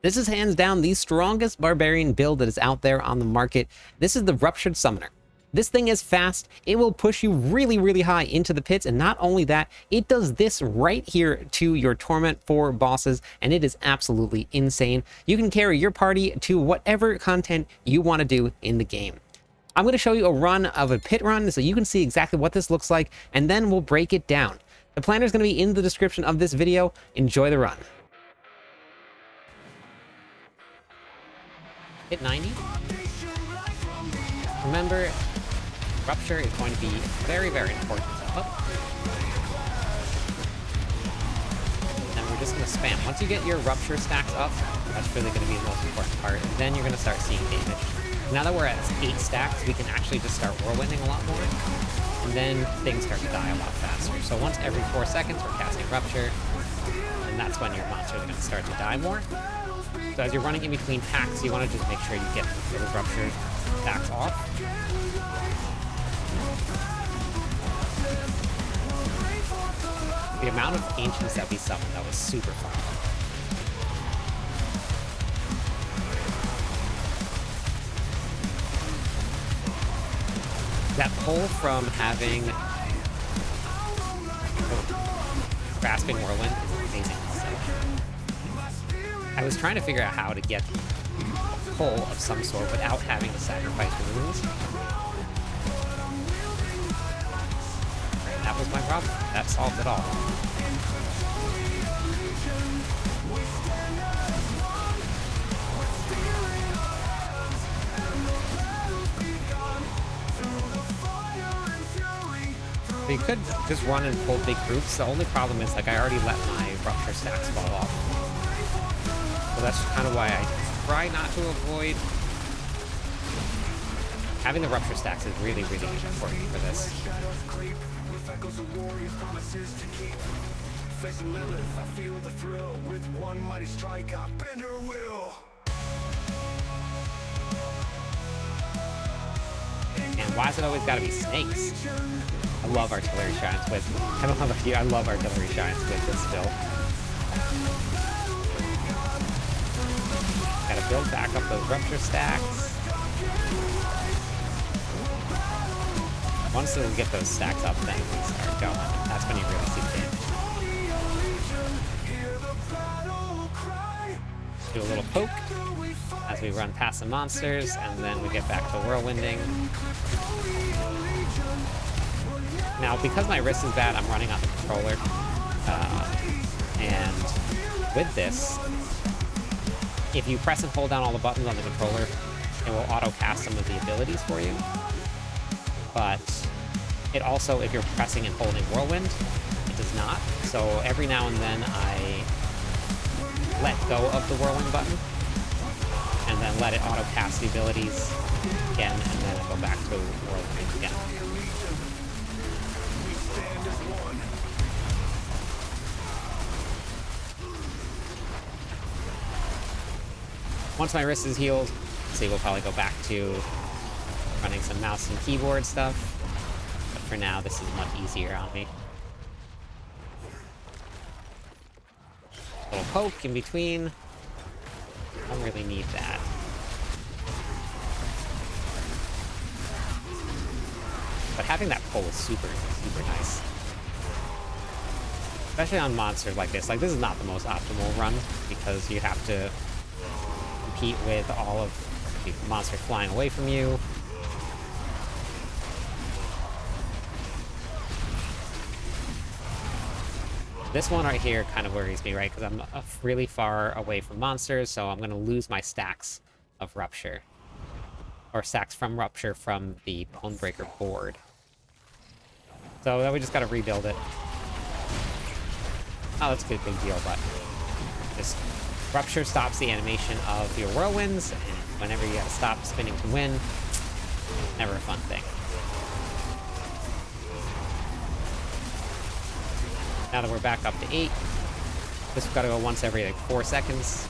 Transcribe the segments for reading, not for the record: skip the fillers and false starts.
This is hands down the strongest Barbarian build that is out there on the market. This is the Ruptured Summoner. This thing is fast. It will push you really, really high into the pits. And not only that, it does this right here to your Torment 4 bosses. And it is absolutely insane. You can carry your party to whatever content you want to do in the game. I'm going to show you a run of a pit run so you can see exactly what this looks like. And then we'll break it down. The planner is going to be in the description of this video. Enjoy the run. Hit 90. Remember, Rupture is going to be very, very important. And we're just going to spam. Once you get your Rupture stacks up, that's really going to be the most important part. And then you're going to start seeing damage. Now that we're at 8 stacks, we can actually just start whirlwinding a lot more. And then things start to die a lot faster. So once every 4 seconds, we're casting Rupture. And that's when your monsters are going to start to die more. So as you're running in between packs, you want to just make sure you get those Rupture stacks off. The amount of ancients that we summoned, that was super fun. That pull from having Grasping Whirlwind is amazing. I was trying to figure out how to get a pull of some sort without having to sacrifice runes. That was my problem. That solved it all. So you could just run and pull big groups. The only problem is, like, I already let my Rupture stacks fall off. So that's kind of why I try not to avoid. Having the Rupture stacks is really, really important for this. And why's it always gotta be snakes? I love Artillery Giants with... I don't know about you, I love Artillery Giants with this build. Gotta build back up those Rupture stacks. Once we get those stacks up, then we start going. That's when you really see the damage. Do a little poke as we run past the monsters, and then we get back to whirlwinding. Now, because my wrist is bad, I'm running on the controller. And with this, if you press and hold down all the buttons on the controller, it will auto-cast some of the abilities for you. But it also, if you're pressing and holding Whirlwind, it does not. So every now and then I let go of the Whirlwind button, and then let it auto-cast the abilities again, and then I go back to Whirlwind again. Once my wrist is healed, see, we'll probably go back to running some mouse and keyboard stuff. But for now, this is much easier on me. Little poke in between. Don't really need that. But having that pull is super, super nice. Especially on monsters like this. Like, this is not the most optimal run, because you have to compete with all of the monsters flying away from you. This one right here kind of worries me, right? Because I'm really far away from monsters, so I'm going to lose my stacks of Rupture. Or stacks from Rupture from the Bonebreaker board. So then we just got to rebuild it. Oh, that's a good, big deal, but just Rupture stops the animation of your whirlwinds, and whenever you gotta stop spinning to win, never a fun thing. Now that we're back up to 8, this has got to go once every like 4 seconds.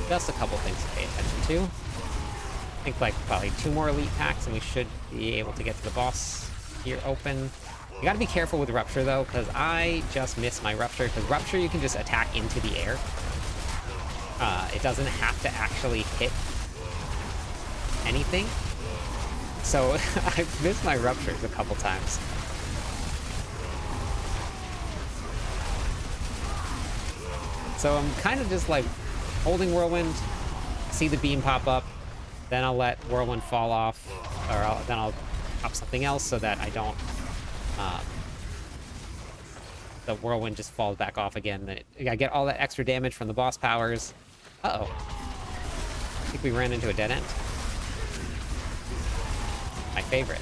Just a couple things to pay attention to. I think like probably 2 more elite packs and we should be able to get to the boss here open. You gotta be careful with Rupture though, because I just missed my Rupture, because Rupture you can just attack into the air. It doesn't have to actually hit anything. So I've missed my Ruptures a couple times. So I'm kind of just like holding Whirlwind, see the beam pop up, then I'll let Whirlwind fall off, or then I'll pop something else so that I don't, the Whirlwind just falls back off again. Then I get all that extra damage from the boss powers. Uh-oh. I think we ran into a dead end. My favorite.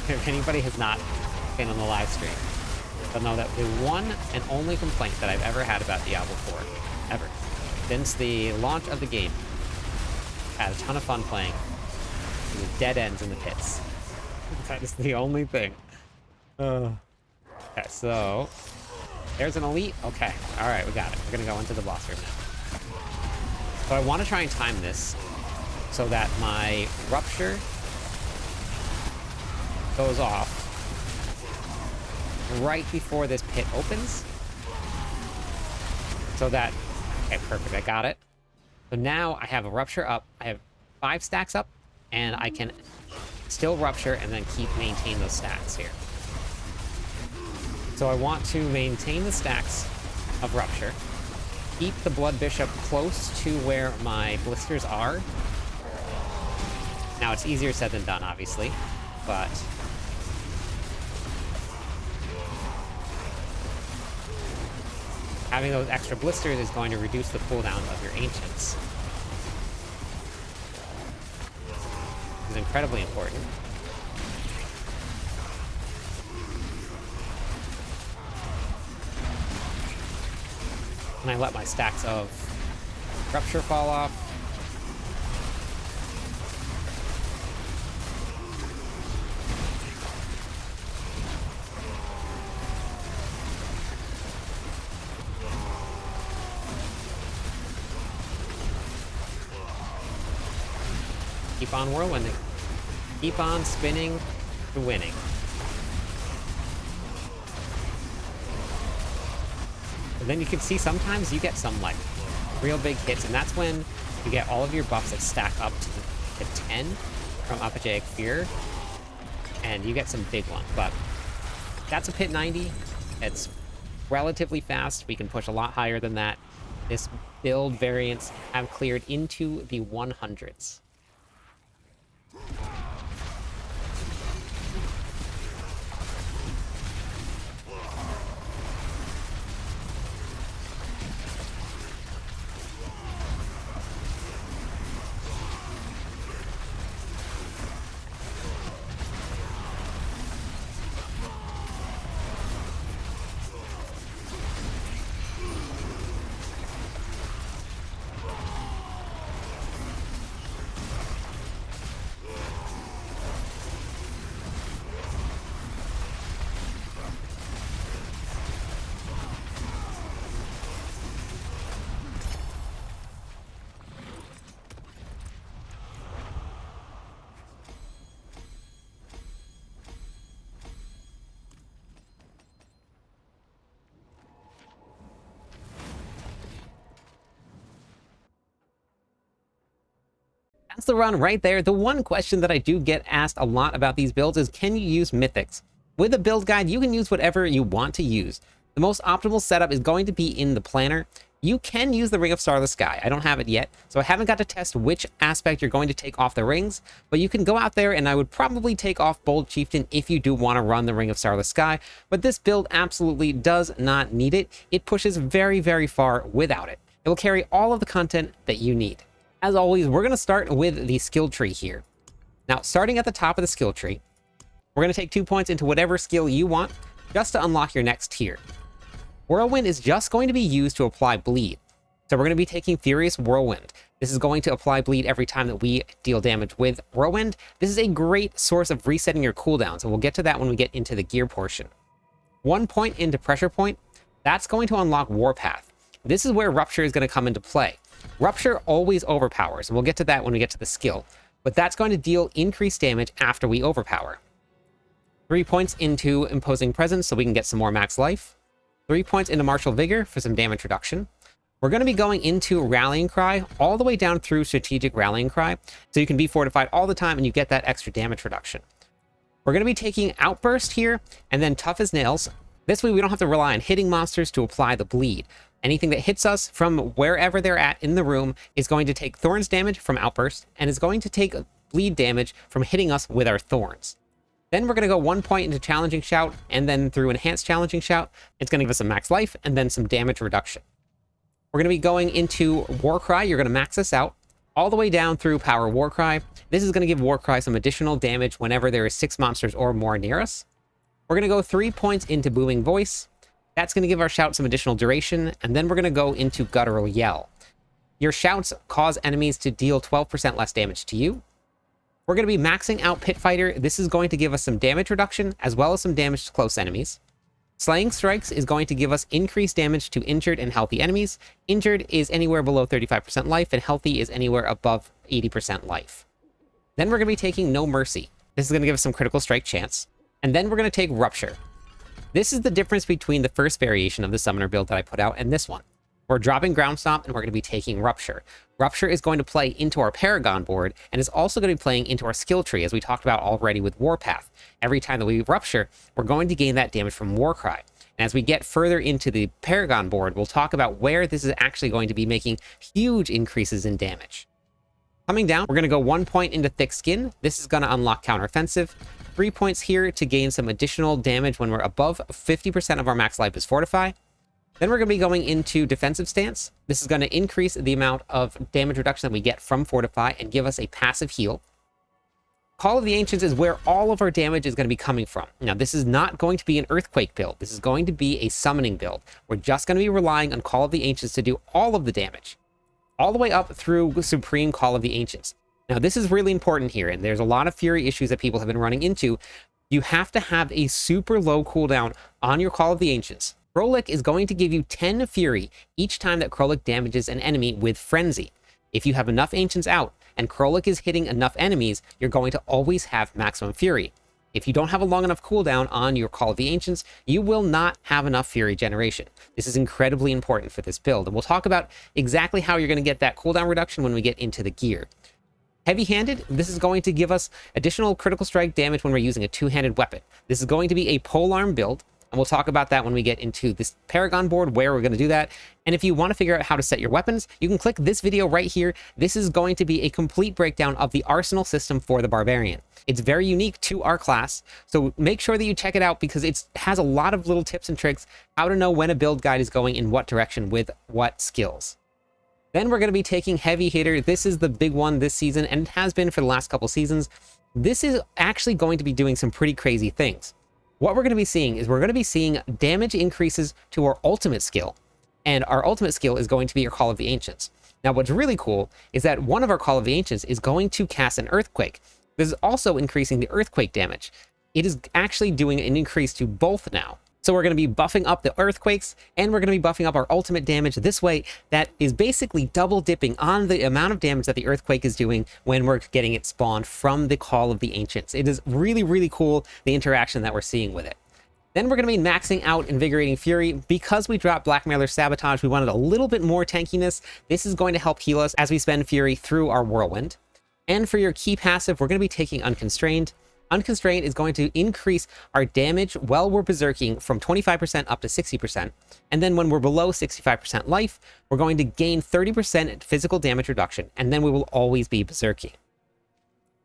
If anybody has not been on the live stream, they'll know that the one and only complaint that I've ever had about Diablo 4, ever, since the launch of the game, had a ton of fun playing, the dead ends in the pits. That is the only thing. Okay, so there's an elite. Okay, all right, we got it. We're gonna go into the boss room now. So I want to try and time this so that my Rupture goes off right before this pit opens. So that, okay, perfect, I got it. So now I have a Rupture up, I have 5 stacks up, and I can still Rupture and then maintain those stacks here. So I want to maintain the stacks of Rupture, keep the Blood Bishop close to where my blisters are. Now it's easier said than done, obviously, but having those extra blisters is going to reduce the cooldown of your Ancients. This is incredibly important. And I let my stacks of Rupture fall off. Keep on whirlwinding. Keep on spinning to winning. And then you can see sometimes you get some like real big hits, and that's when you get all of your buffs that stack up to 10 from Apogeic Fear, and you get some big ones. But that's a pit 90. It's relatively fast. We can push a lot higher than that. This build variants have cleared into the 100s. That's the run right there. The one question that I do get asked a lot about these builds is, can you use mythics? With a build guide, you can use whatever you want to use. The most optimal setup is going to be in the planner. You can use the Ring of Starless Sky. I don't have it yet, so I haven't got to test which aspect you're going to take off the rings, but you can go out there, and I would probably take off Bold Chieftain if you do want to run the Ring of Starless Sky, but this build absolutely does not need it. It pushes very, very far without it. It will carry all of the content that you need. As always, we're going to start with the skill tree here. Now, starting at the top of the skill tree, we're going to take 2 points into whatever skill you want just to unlock your next tier. Whirlwind is just going to be used to apply bleed. So we're going to be taking Furious Whirlwind. This is going to apply bleed every time that we deal damage with Whirlwind. This is a great source of resetting your cooldowns, and we'll get to that when we get into the gear portion. 1 point into Pressure Point, that's going to unlock Warpath. this is where Rupture is going to come into play. Rupture always overpowers, and we'll get to that when we get to the skill, but that's going to deal increased damage after we overpower. 3 points into Imposing Presence so we can get some more max life. 3 points into Martial Vigor for some damage reduction. We're going to be going into Rallying Cry all the way down through Strategic Rallying Cry, so you can be fortified all the time and you get that extra damage reduction. We're going to be taking Outburst here, and then Tough as Nails. This way we don't have to rely on hitting monsters to apply the bleed. Anything that hits us from wherever they're at in the room is going to take Thorns damage from Outburst, and is going to take bleed damage from hitting us with our Thorns. Then we're going to go 1 point into Challenging Shout, and then through Enhanced Challenging Shout, it's going to give us some max life, and then some damage reduction. We're going to be going into Warcry. You're going to max this out, all the way down through Power Warcry. This is going to give Warcry some additional damage whenever there is 6 monsters or more near us. We're going to go 3 points into Booming Voice. That's going to give our shout some additional duration, and then we're going to go into Guttural Yell. Your shouts cause enemies to deal 12% less damage to you. We're going to be maxing out Pit Fighter. This is going to give us some damage reduction, as well as some damage to close enemies. Slaying Strikes is going to give us increased damage to injured and healthy enemies. Injured is anywhere below 35% life, and healthy is anywhere above 80% life. Then we're going to be taking No Mercy. This is going to give us some critical strike chance. And then we're going to take Rupture. This is the difference between the first variation of the Summoner build that I put out and this one. We're dropping Ground Stomp, and we're going to be taking Rupture. Rupture is going to play into our Paragon board, and is also going to be playing into our skill tree, as we talked about already with Warpath. Every time that we Rupture, we're going to gain that damage from Warcry. And as we get further into the Paragon board, we'll talk about where this is actually going to be making huge increases in damage. Coming down, we're going to go 1 point into Thick Skin. This is going to unlock Counteroffensive. 3 points here to gain some additional damage when we're above 50% of our max life is Fortify. Then we're going to be going into Defensive Stance. This is going to increase the amount of damage reduction that we get from Fortify and give us a passive heal. Call of the Ancients is where all of our damage is going to be coming from. Now, this is not going to be an Earthquake build. This is going to be a summoning build. We're just going to be relying on Call of the Ancients to do all of the damage, all the way up through Supreme Call of the Ancients. Now, this is really important here, and there's a lot of Fury issues that people have been running into. You have to have a super low cooldown on your Call of the Ancients. Krolik is going to give you 10 Fury each time that Krolik damages an enemy with Frenzy. If you have enough Ancients out, and Krolik is hitting enough enemies, you're going to always have maximum Fury. If you don't have a long enough cooldown on your Call of the Ancients, you will not have enough Fury generation. This is incredibly important for this build, and we'll talk about exactly how you're going to get that cooldown reduction when we get into the gear. Heavy-handed, this is going to give us additional critical strike damage when we're using a two-handed weapon. This is going to be a polearm build, and we'll talk about that when we get into this Paragon board, where we're going to do that. And if you want to figure out how to set your weapons, you can click this video right here. This is going to be a complete breakdown of the arsenal system for the Barbarian. It's very unique to our class, so make sure that you check it out, because it has a lot of little tips and tricks how to know when a build guide is going in what direction with what skills. Then we're going to be taking Heavy Hitter. This is the big one this season, and it has been for the last couple seasons. This is actually going to be doing some pretty crazy things. What we're going to be seeing is we're going to be seeing damage increases to our ultimate skill, and our ultimate skill is going to be your Call of the Ancients. Now, what's really cool is that one of our Call of the Ancients is going to cast an Earthquake. This is also increasing the Earthquake damage. It is actually doing an increase to both now. So we're going to be buffing up the Earthquakes, and we're going to be buffing up our ultimate damage this way. That is basically double dipping on the amount of damage that the Earthquake is doing when we're getting it spawned from the Call of the Ancients. It is really, really cool, the interaction that we're seeing with it. Then we're going to be maxing out Invigorating Fury. Because we dropped Blackmailer Sabotage, we wanted a little bit more tankiness. This is going to help heal us as we spend Fury through our Whirlwind. And for your key passive, we're going to be taking Unconstrained. Unconstrained is going to increase our damage while we're berserking from 25% up to 60%. And then when we're below 65% life, we're going to gain 30% physical damage reduction, and then we will always be berserking.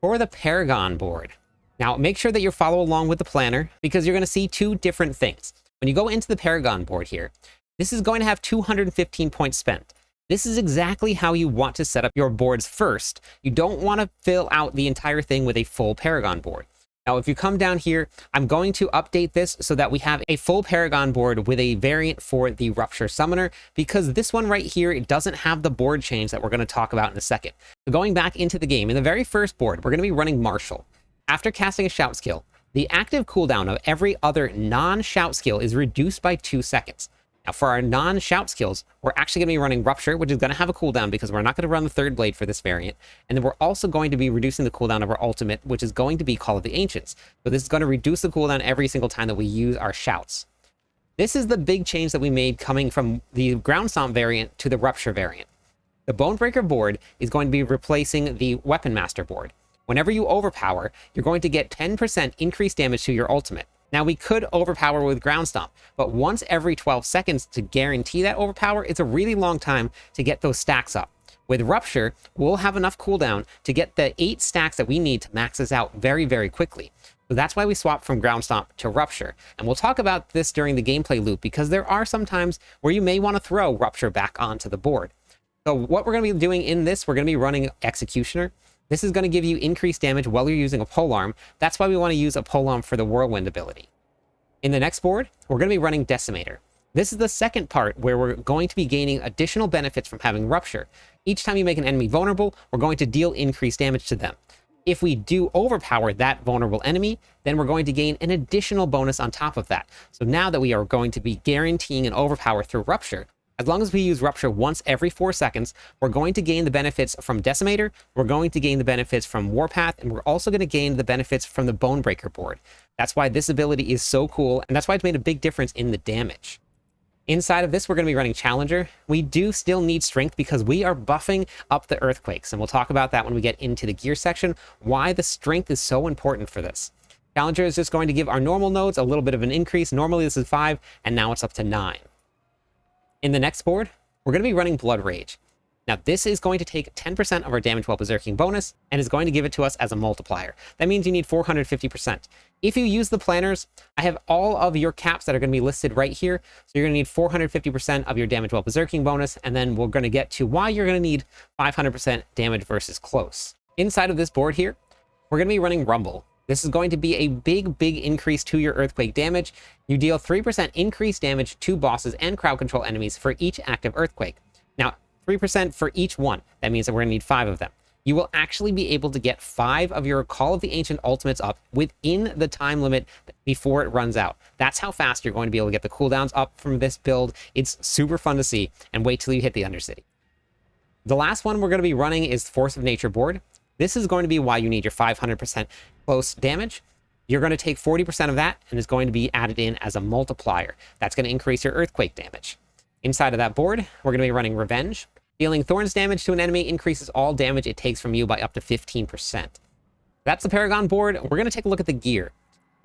For the Paragon board, now make sure that you follow along with the planner, because you're going to see two different things. When you go into the Paragon board here, this is going to have 215 points spent. This is exactly how you want to set up your boards first. You don't want to fill out the entire thing with a full Paragon board. Now, if you come down here, I'm going to update this so that we have a full Paragon board with a variant for the Ruptured Summoner, because this one right here, it doesn't have the board change that we're going to talk about in a second. So going back into the game, in the very first board, we're going to be running Martial. After casting a shout skill, the active cooldown of every other non-shout skill is reduced by 2 seconds. Now, for our non-shout skills, we're actually going to be running Rupture, which is going to have a cooldown because we're not going to run the third blade for this variant. And then we're also going to be reducing the cooldown of our ultimate, which is going to be Call of the Ancients. So this is going to reduce the cooldown every single time that we use our shouts. This is the big change that we made coming from the Ground Stomp variant to the Rupture variant. The Bonebreaker board is going to be replacing the Weapon Master board. Whenever you overpower, you're going to get 10% increased damage to your ultimate. Now, we could overpower with Ground Stomp, but once every 12 seconds to guarantee that overpower, it's a really long time to get those stacks up. With Rupture, we'll have enough cooldown to get the 8 stacks that we need to max us out very, very quickly. So that's why we swapped from Ground Stomp to Rupture. And we'll talk about this during the gameplay loop because there are some times where you may want to throw Rupture back onto the board. So what we're going to be doing in this, we're going to be running Executioner. This is going to give you increased damage while you're using a polearm. That's why we want to use a polearm for the Whirlwind ability. In the next board, we're going to be running Decimator. This is the second part where we're going to be gaining additional benefits from having Rupture. Each time you make an enemy vulnerable, we're going to deal increased damage to them. If we do overpower that vulnerable enemy, then we're going to gain an additional bonus on top of that. So now that we are going to be guaranteeing an overpower through Rupture, as long as we use Rupture once every 4 seconds, we're going to gain the benefits from Decimator, we're going to gain the benefits from Warpath, and we're also going to gain the benefits from the Bonebreaker board. That's why this ability is so cool, and that's why it's made a big difference in the damage. Inside of this, we're going to be running Challenger. We do still need Strength because we are buffing up the Earthquakes, and we'll talk about that when we get into the gear section, why the Strength is so important for this. Challenger is just going to give our normal nodes a little bit of an increase. Normally this is 5, and now it's up to 9. In the next board, we're going to be running Blood Rage. Now, this is going to take 10% of our damage while berserking bonus, and is going to give it to us as a multiplier. That means you need 450%. If you use the planners, I have all of your caps that are going to be listed right here. So you're going to need 450% of your damage while berserking bonus, and then we're going to get to why you're going to need 500% damage versus close. Inside of this board here, we're going to be running Rumble. This is going to be a big increase to your Earthquake damage. You deal 3% increased damage to bosses and crowd control enemies for each active Earthquake. Now, 3% for each one. That means that we're going to need 5 of them. You will actually be able to get 5 of your Call of the Ancient ultimates up within the time limit before it runs out. That's how fast you're going to be able to get the cooldowns up from this build. It's super fun to see, and wait till you hit the Undercity. The last one we're going to be running is Force of Nature board. This is going to be why you need your 500% close damage. You're going to take 40% of that, and it's going to be added in as a multiplier. That's going to increase your Earthquake damage. Inside of that board, we're going to be running Revenge. Dealing Thorns damage to an enemy increases all damage it takes from you by up to 15%. That's the Paragon board. We're going to take a look at the gear.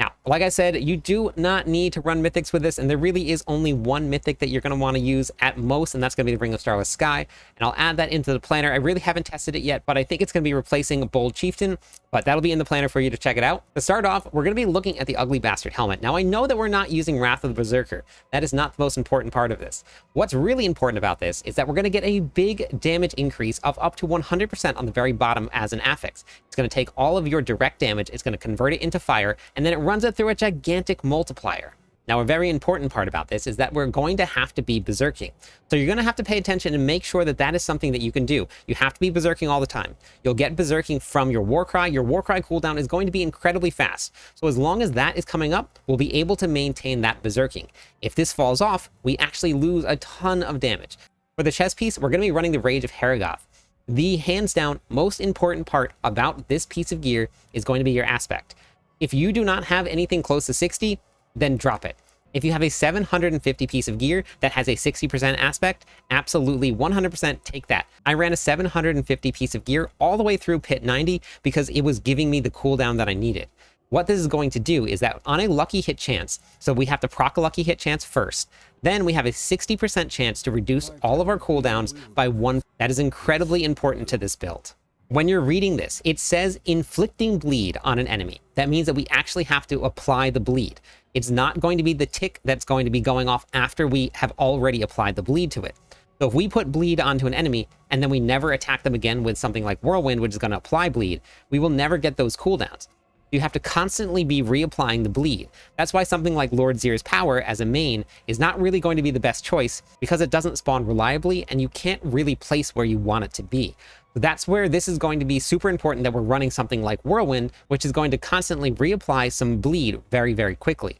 Now, like I said, you do not need to run mythics with this, and there really is only one mythic that you're going to want to use at most, and that's going to be the Ring of Starless Sky. And I'll add that into the planner. I really haven't tested it yet, but I think it's going to be replacing Bold Chieftain, but that'll be in the planner for you to check it out. To start off, we're going to be looking at the Ugly Bastard helmet. Now, I know that we're not using Wrath of the Berserker. That is not the most important part of this. What's really important about this is that we're going to get a big damage increase of up to 100% on the very bottom as an affix. It's going to take all of your direct damage, it's going to convert it into fire, and then it runs it through a gigantic multiplier. Now, a very important part about this is that we're going to have to be berserking. So you're going to have to pay attention and make sure that that is something that you can do. You have to be berserking all the time. You'll get berserking from your Warcry. Your Warcry cooldown is going to be incredibly fast. So as long as that is coming up, we'll be able to maintain that berserking. If this falls off, we actually lose a ton of damage. For the chest piece, we're going to be running the Rage of Haragoth. The hands down most important part about this piece of gear is going to be your aspect. If you do not have anything close to 60, then drop it. If you have a 750 piece of gear that has a 60% aspect, absolutely 100% take that. I ran a 750 piece of gear all the way through pit 90 because it was giving me the cooldown that I needed. What this is going to do is that on a lucky hit chance, so we have to proc a lucky hit chance first, then we have a 60% chance to reduce all of our cooldowns by 1. That is incredibly important to this build. When you're reading this, it says inflicting bleed on an enemy. That means that we actually have to apply the bleed. It's not going to be the tick that's going to be going off after we have already applied the bleed to it. So if we put bleed onto an enemy and then we never attack them again with something like Whirlwind, which is going to apply bleed, we will never get those cooldowns. You have to constantly be reapplying the bleed. That's why something like Lord Zir's Power as a main is not really going to be the best choice because it doesn't spawn reliably and you can't really place where you want it to be. That's where this is going to be super important that we're running something like Whirlwind, which is going to constantly reapply some bleed very, very quickly.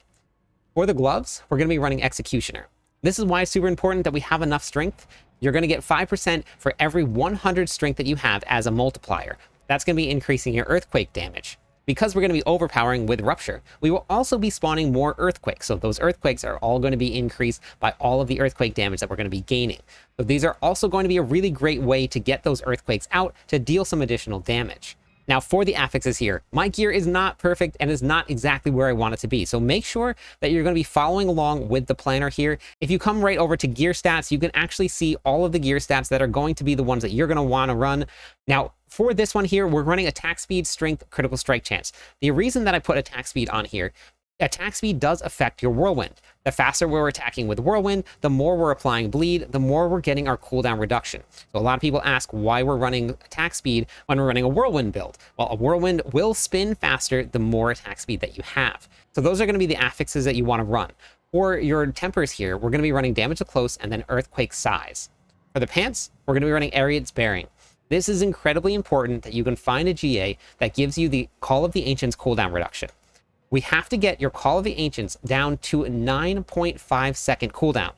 For the gloves, we're going to be running Executioner. This is why it's super important that we have enough strength. You're going to get 5% for every 100 strength that you have as a multiplier. That's going to be increasing your earthquake damage. Because we're going to be overpowering with Rupture, we will also be spawning more earthquakes. So those earthquakes are all going to be increased by all of the earthquake damage that we're going to be gaining. So these are also going to be a really great way to get those earthquakes out to deal some additional damage. Now for the affixes here, my gear is not perfect and is not exactly where I want it to be. So make sure that you're going to be following along with the planner here. If you come right over to gear stats, you can actually see all of the gear stats that are going to be the ones that you're going to want to run. Now, for this one here, we're running attack speed, strength, critical strike chance. The reason that I put attack speed on here, attack speed does affect your whirlwind. The faster we're attacking with whirlwind, the more we're applying bleed, the more we're getting our cooldown reduction. So a lot of people ask why we're running attack speed when we're running a whirlwind build. Well, a whirlwind will spin faster the more attack speed that you have. So those are going to be the affixes that you want to run. For your tempers here, we're going to be running damage to close and then earthquake size. For the pants, we're going to be running Ariad's bearing. This is incredibly important that you can find a GA that gives you the Call of the Ancients cooldown reduction. We have to get your Call of the Ancients down to a 9.5 second cooldown.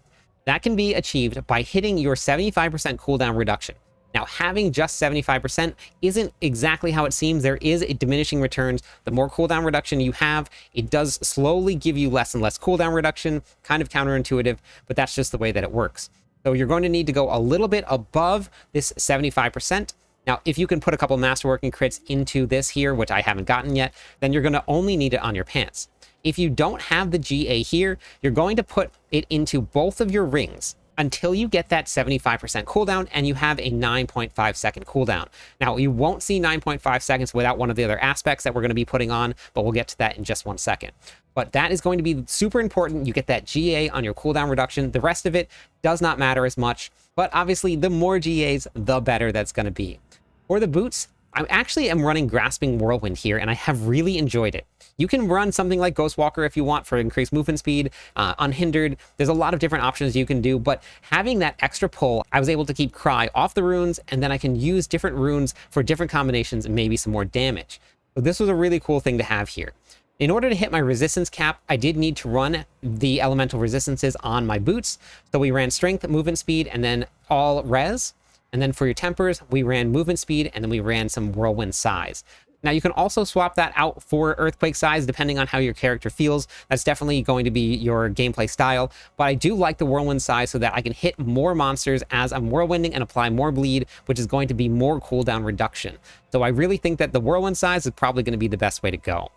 That can be achieved by hitting your 75% cooldown reduction. Now, having just 75% isn't exactly how it seems. There is a diminishing returns. The more cooldown reduction you have, it does slowly give you less and less cooldown reduction, kind of counterintuitive, but that's just the way that it works. So you're going to need to go a little bit above this 75%. Now, if you can put a couple masterworking crits into this here, which I haven't gotten yet, then you're going to only need it on your pants. If you don't have the GA here, you're going to put it into both of your rings until you get that 75% cooldown and you have a 9.5 second cooldown. Now, you won't see 9.5 seconds without one of the other aspects that we're going to be putting on, but we'll get to that in just 1 second. But that is going to be super important. You get that GA on your cooldown reduction. The rest of it does not matter as much, but obviously the more GAs, the better that's going to be. For the boots, I actually am running Grasping Whirlwind here, and I have really enjoyed it. You can run something like Ghostwalker if you want for increased movement speed, unhindered. There's a lot of different options you can do, but having that extra pull, I was able to keep Cry off the runes, and then I can use different runes for different combinations and maybe some more damage. So this was a really cool thing to have here. In order to hit my resistance cap, I did need to run the elemental resistances on my boots. So we ran strength, movement speed, and then all res. And then for your tempers, we ran movement speed, and then we ran some whirlwind size. Now you can also swap that out for earthquake size depending on how your character feels. That's definitely going to be your gameplay style, but I do like the whirlwind size so that I can hit more monsters as I'm whirlwinding and apply more bleed, which is going to be more cooldown reduction. So I really think that the whirlwind size is probably going to be the best way to go.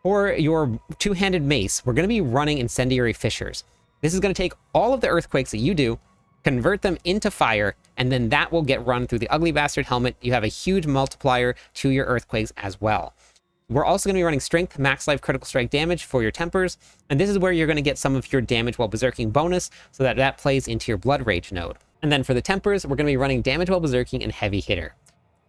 For your two-handed mace, we're going to be running Incendiary Fissures. This is going to take all of the earthquakes that you do, convert them into fire, and then that will get run through the Ugly Bastard helmet. You have a huge multiplier to your earthquakes as well. We're also going to be running strength, max life, critical strike damage for your tempers, and this is where you're going to get some of your damage while berserking bonus, so that that plays into your blood rage node. And then for the tempers, we're going to be running damage while berserking and heavy hitter.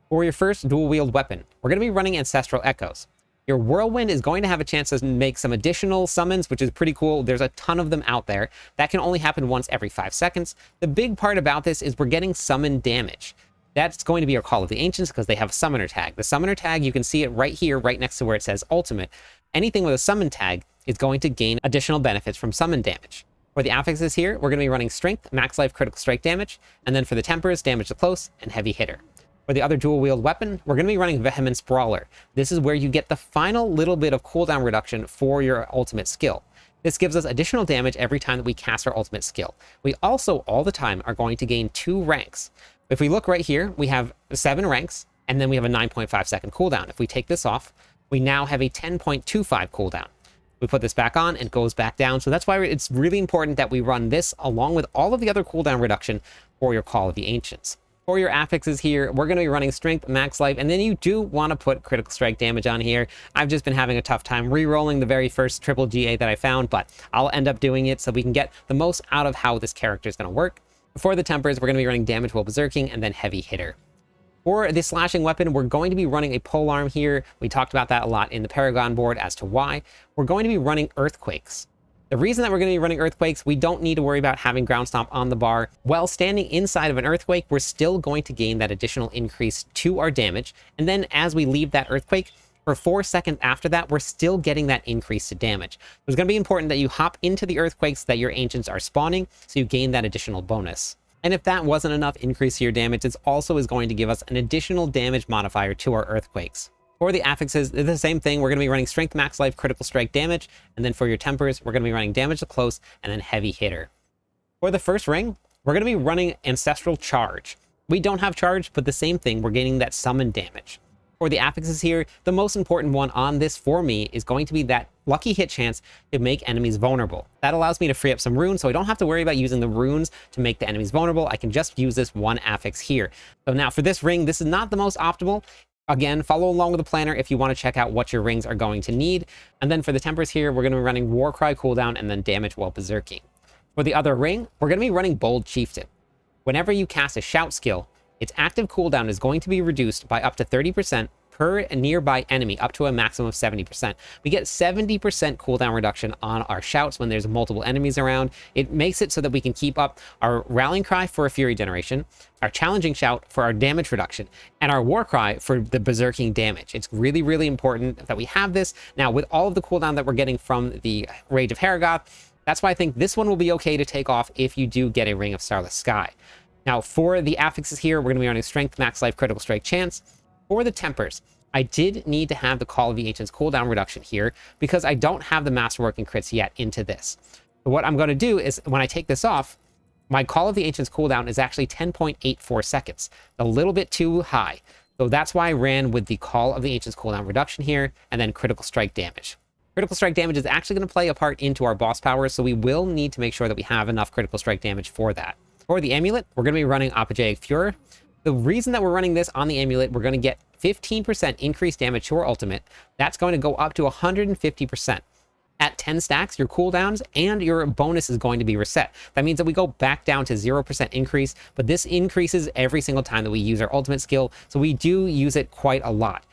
For your first dual wield weapon, we're going to be running Ancestral Echoes. Your whirlwind is going to have a chance to make some additional summons, which is pretty cool. There's a ton of them out there. That can only happen once every 5 seconds. The big part about this is we're getting summon damage. That's going to be our Call of the Ancients because they have a summoner tag. The summoner tag, you can see it right here, right next to where it says ultimate. Anything with a summon tag is going to gain additional benefits from summon damage. For the affixes here, we're going to be running strength, max life, critical strike damage, and then for the tempers, damage to close, and heavy hitter. For the other dual wield weapon, we're going to be running Vehemence Brawler. This is where you get the final little bit of cooldown reduction for your ultimate skill. This gives us additional damage every time that we cast our ultimate skill. We also, all the time, are going to gain 2 ranks. If we look right here, we have 7 ranks, and then we have a 9.5 second cooldown. If we take this off, we now have a 10.25 cooldown. We put this back on and it goes back down. So that's why it's really important that we run this along with all of the other cooldown reduction for your Call of the Ancients. For your affixes here, we're going to be running strength, max life, and then you do want to put critical strike damage on here. I've just been having a tough time re-rolling the very first triple GA that I found, but I'll end up doing it so we can get the most out of how this character is going to work. For the tempers, we're going to be running damage while berserking and then heavy hitter. For the slashing weapon, we're going to be running a polearm here. We talked about that a lot in the Paragon board as to why. We're going to be running earthquakes. The reason that we're going to be running earthquakes, we don't need to worry about having ground stomp on the bar. While standing inside of an earthquake, we're still going to gain that additional increase to our damage. And then as we leave that earthquake, For 4 seconds after that, we're still getting that increase to damage. It's going to be important that you hop into the earthquakes that your ancients are spawning, so you gain that additional bonus. And if that wasn't enough increase to your damage, this also is going to give us an additional damage modifier to our earthquakes. For the affixes, they're the same thing. We're going to be running strength, max life, critical strike damage, and then for your tempers, we're going to be running damage to close and then heavy hitter. For the first ring, we're going to be running ancestral charge. We don't have charge, but the same thing, we're gaining that summon damage. For the affixes here, the most important one on this for me is going to be that lucky hit chance to make enemies vulnerable. That allows me to free up some runes, so I don't have to worry about using the runes to make the enemies vulnerable. I can just use this one affix here. So now for this ring, this is not the most optimal. Again, follow along with the planner if you want to check out what your rings are going to need. And then for the tempers here, we're going to be running Warcry cooldown and then damage while berserking. For the other ring, we're going to be running Bold Chieftain. Whenever you cast a shout skill, its active cooldown is going to be reduced by up to 30% per nearby enemy, up to a maximum of 70%. We get 70% cooldown reduction on our shouts when there's multiple enemies around. It makes it so that we can keep up our rallying cry for a fury generation, our challenging shout for our damage reduction, and our war cry for the berserking damage. It's really, really important that we have this. Now, with all of the cooldown that we're getting from the Rage of Paragon, that's why I think this one will be okay to take off if you do get a Ring of Starless Sky. Now, for the affixes here, we're going to be running Strength, Max Life, Critical Strike Chance. For the tempers, I did need to have the Call of the Ancients cooldown reduction here because I don't have the Masterwork and crits yet into this. So what I'm going to do is when I take this off, my Call of the Ancients cooldown is actually 10.84 seconds, a little bit too high. So that's why I ran with the Call of the Ancients cooldown reduction here and then Critical Strike damage. Critical Strike damage is actually going to play a part into our boss powers, so we will need to make sure that we have enough Critical Strike damage for that. For the amulet, we're going to be running Apogeic Furor. The reason that we're running this on the amulet, we're going to get 15% increased damage to our ultimate. That's going to go up to 150%. At 10 stacks, your cooldowns and your bonus is going to be reset. That means that we go back down to 0% increase, but this increases every single time that we use our ultimate skill, so we do use it quite a lot.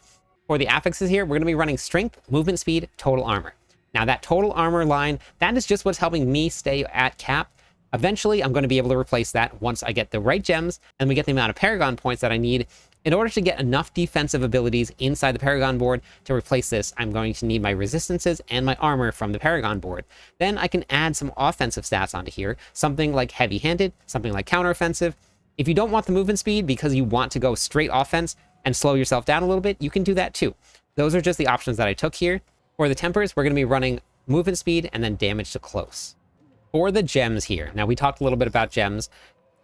For the affixes here, we're going to be running Strength, Movement Speed, Total Armor. Now that Total Armor line, that is just what's helping me stay at cap. Eventually, I'm going to be able to replace that once I get the right gems and we get the amount of Paragon points that I need. In order to get enough defensive abilities inside the Paragon board to replace this, I'm going to need my resistances and my armor from the Paragon board. Then I can add some offensive stats onto here, something like heavy-handed, something like counteroffensive. If you don't want the movement speed because you want to go straight offense and slow yourself down a little bit, you can do that too. Those are just the options that I took here. For the tempers, we're going to be running movement speed and then damage to close. For the gems here, now we talked a little bit about gems.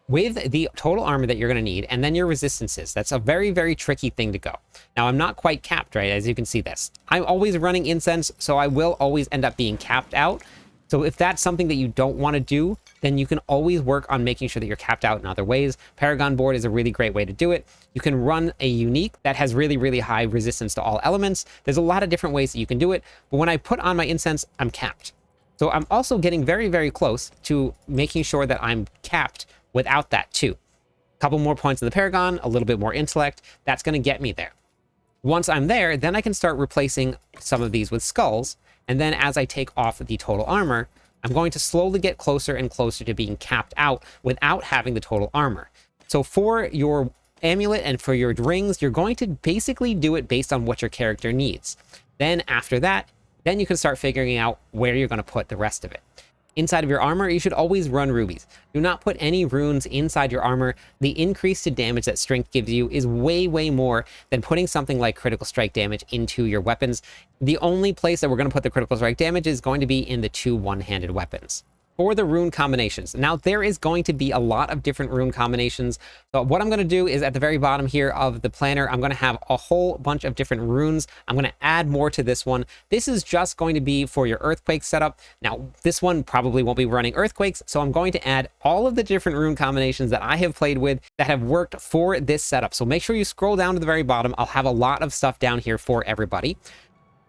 With the total armor that you're going to need, and then your resistances, that's a very, very tricky thing to go. Now, I'm not quite capped, right, as you can see this. I'm always running incense, so I will always end up being capped out. So if that's something that you don't want to do, then you can always work on making sure that you're capped out in other ways. Paragon board is a really great way to do it. You can run a unique that has really, really high resistance to all elements. There's a lot of different ways that you can do it, but when I put on my incense, I'm capped. So I'm also getting very, very close to making sure that I'm capped without that too. A couple more points in the Paragon, a little bit more intellect, that's going to get me there. Once I'm there, then I can start replacing some of these with skulls, and then as I take off the total armor, I'm going to slowly get closer and closer to being capped out without having the total armor. So for your amulet and for your rings, you're going to basically do it based on what your character needs. Then after that, then you can start figuring out where you're going to put the rest of it. Inside of your armor, you should always run rubies. Do not put any runes inside your armor. The increase to damage that strength gives you is way, way more than putting something like critical strike damage into your weapons. The only place that we're going to put the critical strike damage is going to be in the 2 one-handed weapons. For the rune combinations. Now, there is going to be a lot of different rune combinations. So what I'm going to do is at the very bottom here of the planner, I'm going to have a whole bunch of different runes. I'm going to add more to this one. This is just going to be for your earthquake setup. Now, this one probably won't be running earthquakes, so I'm going to add all of the different rune combinations that I have played with that have worked for this setup. So make sure you scroll down to the very bottom. I'll have a lot of stuff down here for everybody.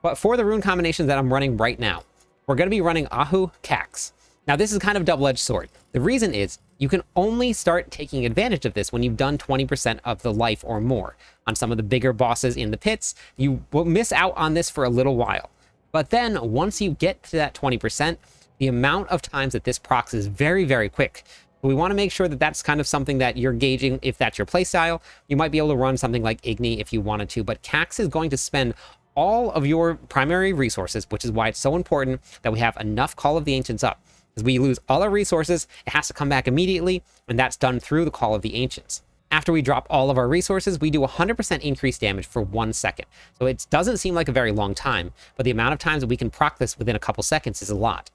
But for the rune combinations that I'm running right now, we're going to be running Ahu Cax. Now, this is kind of a double-edged sword. The reason is you can only start taking advantage of this when you've done 20% of the life or more. On some of the bigger bosses in the pits, you will miss out on this for a little while. But then once you get to that 20%, the amount of times that this procs is very, very quick. We want to make sure that that's kind of something that you're gauging if that's your playstyle. You might be able to run something like Igni if you wanted to, but Cax is going to spend all of your primary resources, which is why it's so important that we have enough Call of the Ancients up. As we lose all our resources, it has to come back immediately, and that's done through the Call of the Ancients. After we drop all of our resources, we do 100% increased damage for 1 second. So it doesn't seem like a very long time, but the amount of times that we can proc this within a couple seconds is a lot.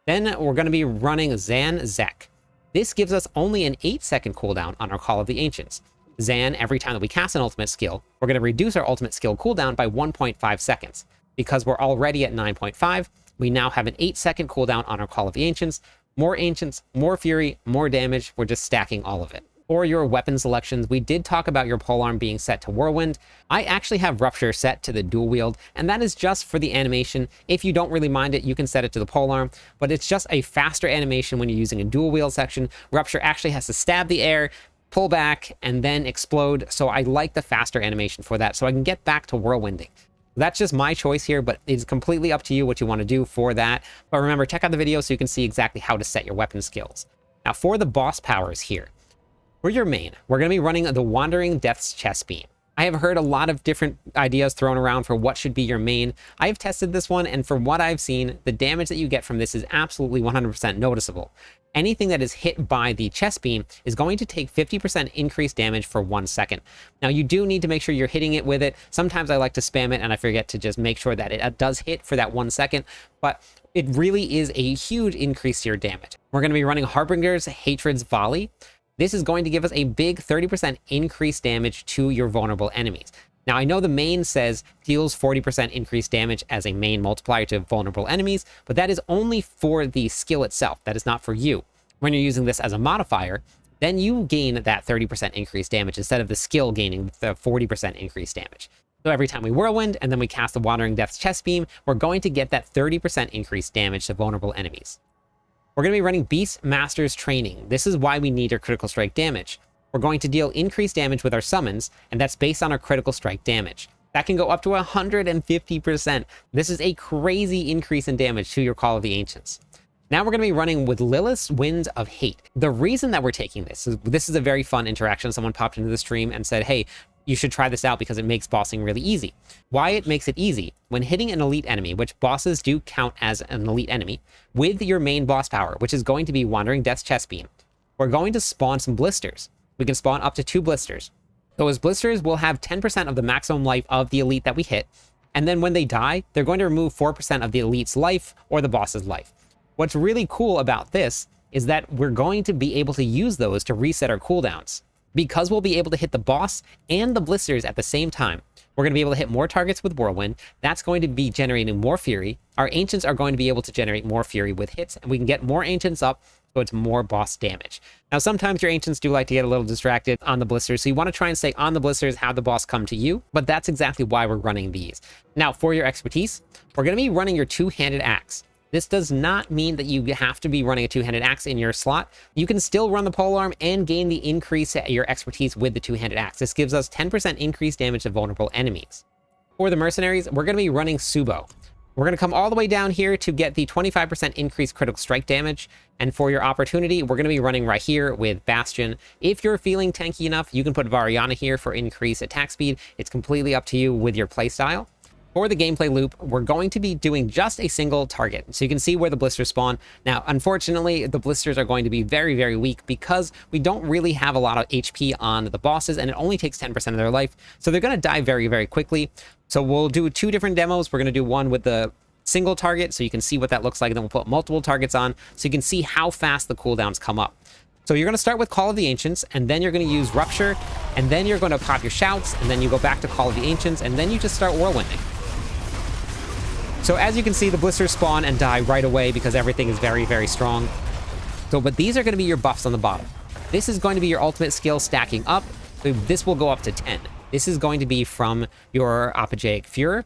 Then we're going to be running Zan Zek. This gives us only an 8-second cooldown on our Call of the Ancients. Zan, every time that we cast an ultimate skill, we're going to reduce our ultimate skill cooldown by 1.5 seconds. Because we're already at 9.5, we now have an 8-second cooldown on our Call of the Ancients. More Ancients, more Fury, more damage. We're just stacking all of it. For your weapon selections, we did talk about your polearm being set to Whirlwind. I actually have Rupture set to the dual wield, and that is just for the animation. If you don't really mind it, you can set it to the polearm, but it's just a faster animation when you're using a dual wield section. Rupture actually has to stab the air, pull back, and then explode, so I like the faster animation for that, so I can get back to whirlwinding. That's just my choice here, but it's completely up to you what you want to do for that. But remember, check out the video so you can see exactly how to set your weapon skills. Now, for the boss powers here, for your main, we're going to be running the Wandering Death's Chest Beam. I have heard a lot of different ideas thrown around for what should be your main. I have tested this one, and from what I've seen, the damage that you get from this is absolutely 100% noticeable. Anything that is hit by the chest beam is going to take 50% increased damage for 1 second. Now, you do need to make sure you're hitting it with it. Sometimes I like to spam it, and I forget to just make sure that it does hit for that 1 second, but it really is a huge increase to your damage. We're going to be running Harbinger's Hatred's Volley. This is going to give us a big 30% increased damage to your vulnerable enemies. Now, I know the main says deals 40% increased damage as a main multiplier to vulnerable enemies, but that is only for the skill itself. That is not for you. When you're using this as a modifier, then you gain that 30% increased damage instead of the skill gaining the 40% increased damage. So every time we whirlwind and then we cast the Wandering Death's Chest Beam, we're going to get that 30% increased damage to vulnerable enemies. We're going to be running Beast Master's Training. This is why we need our critical strike damage. We're going to deal increased damage with our summons, and that's based on our critical strike damage. That can go up to 150%. This is a crazy increase in damage to your Call of the Ancients. Now we're going to be running with Lilith's Winds of Hate. The reason that we're taking this is a very fun interaction. Someone popped into the stream and said, hey, you should try this out because it makes bossing really easy. Why it makes it easy? When hitting an elite enemy, which bosses do count as an elite enemy, with your main boss power, which is going to be Wandering Death's Chest Beam, we're going to spawn some blisters. We can spawn up to 2 blisters. Those blisters will have 10% of the maximum life of the elite that we hit, and then when they die, they're going to remove 4% of the elite's life or the boss's life. What's really cool about this is that we're going to be able to use those to reset our cooldowns. Because we'll be able to hit the boss and the blisters at the same time, we're going to be able to hit more targets with Whirlwind. That's going to be generating more Fury. Our Ancients are going to be able to generate more Fury with hits, and we can get more Ancients up, so it's more boss damage. Now, sometimes your Ancients do like to get a little distracted on the blisters, so you want to try and stay on the blisters, have the boss come to you, but that's exactly why we're running these. Now, for your expertise, we're going to be running your two-handed axe. This does not mean that you have to be running a two-handed axe in your slot. You can still run the polearm and gain the increase at your expertise with the two-handed axe. This gives us 10% increased damage to vulnerable enemies. For the Mercenaries, we're going to be running Subo. We're going to come all the way down here to get the 25% increased critical strike damage. And for your opportunity, we're going to be running right here with Bastion. If you're feeling tanky enough, you can put Variana here for increased attack speed. It's completely up to you with your playstyle. For the gameplay loop, we're going to be doing just a single target. So you can see where the blisters spawn. Now, unfortunately, the blisters are going to be very, very weak because we don't really have a lot of HP on the bosses, and it only takes 10% of their life. So they're going to die very, very quickly. So we'll do 2 different demos. We're going to do one with the single target, so you can see what that looks like. And then we'll put multiple targets on, so you can see how fast the cooldowns come up. So you're going to start with Call of the Ancients, and then you're going to use Rupture, and then you're going to pop your shouts, and then you go back to Call of the Ancients, and then you just start whirlwinding. So as you can see, the blisters spawn and die right away because everything is very, very strong. So, but these are going to be your buffs on the bottom. This is going to be your ultimate skill stacking up. So this will go up to 10. This is going to be from your Apogeic Furor.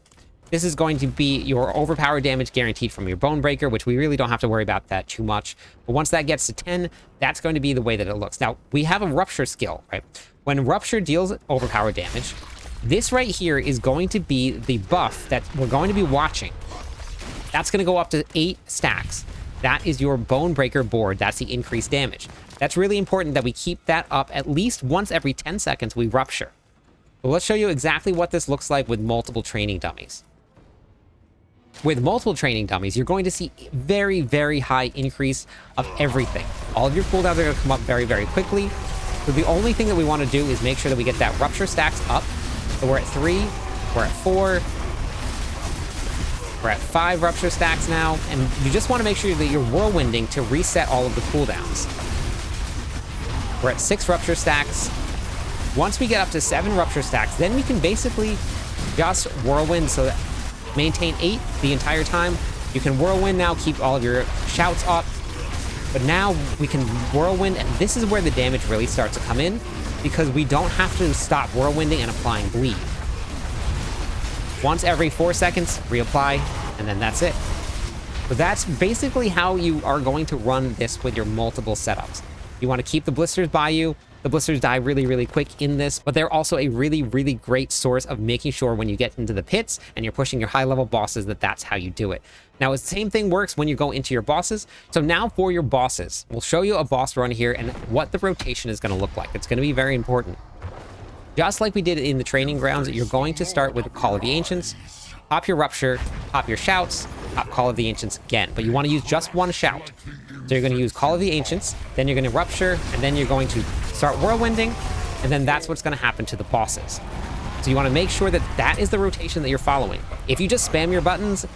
This is going to be your overpowered damage guaranteed from your Bone Breaker, which we really don't have to worry about that too much. But once that gets to 10, that's going to be the way that it looks. Now, we have a Rupture skill, right? When Rupture deals overpowered damage, this right here is going to be the buff that we're going to be watching. That's going to go up to 8 stacks. That is your Bone Breaker board. That's the increased damage. That's really important that we keep that up at least once every 10 seconds we Rupture. So let's show you exactly what this looks like with multiple training dummies. With multiple training dummies, you're going to see very, very high increase of everything. All of your cooldowns are going to come up very, very quickly. So the only thing that we want to do is make sure that we get that rupture stacks up. So we're at 3, we're at 4, we're at 5 rupture stacks now, and you just want to make sure that you're whirlwinding to reset all of the cooldowns. We're at 6 rupture stacks. Once we get up to 7 rupture stacks, then we can basically just whirlwind, so that maintain 8 the entire time. You can whirlwind now, keep all of your shouts up, but now we can whirlwind, and this is where the damage really starts to come in, because we don't have to stop whirlwinding and applying bleed. Once every 4 seconds, reapply, and then that's it. So that's basically how you are going to run this with your multiple setups. You want to keep the blisters by you. The blisters die really, really quick in this, but they're also a really, really great source of making sure when you get into the pits and you're pushing your high-level bosses that that's how you do it. Now, the same thing works when you go into your bosses. So now for your bosses, we'll show you a boss run here and what the rotation is going to look like. It's going to be very important. Just like we did in the training grounds, you're going to start with Call of the Ancients, pop your Rupture, pop your Shouts, pop Call of the Ancients again, but you want to use just one shout. So you're going to use Call of the Ancients, then you're going to Rupture, and then you're going to start whirlwinding, and then that's what's going to happen to the bosses. So you want to make sure that that is the rotation that you're following. If you just spam your buttons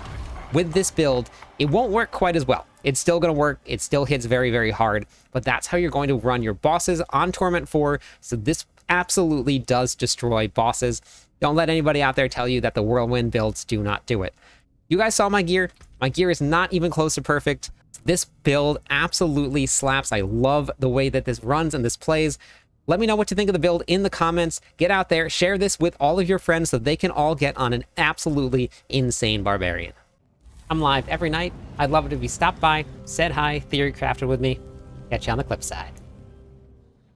with this build, it won't work quite as well. It's still going to work. It still hits very, very hard, but that's how you're going to run your bosses on Torment 4. So this absolutely does destroy bosses. Don't let anybody out there tell you that the whirlwind builds do not do it. You guys saw my gear. My gear is not even close to perfect. This build absolutely slaps. I love the way that this runs and this plays. Let me know what you think of the build in the comments. Get out there, share this with all of your friends so they can all get on an absolutely insane Barbarian. I'm live every night. I'd love it if you stopped by, said hi, theory crafted with me. Catch you on the clip side.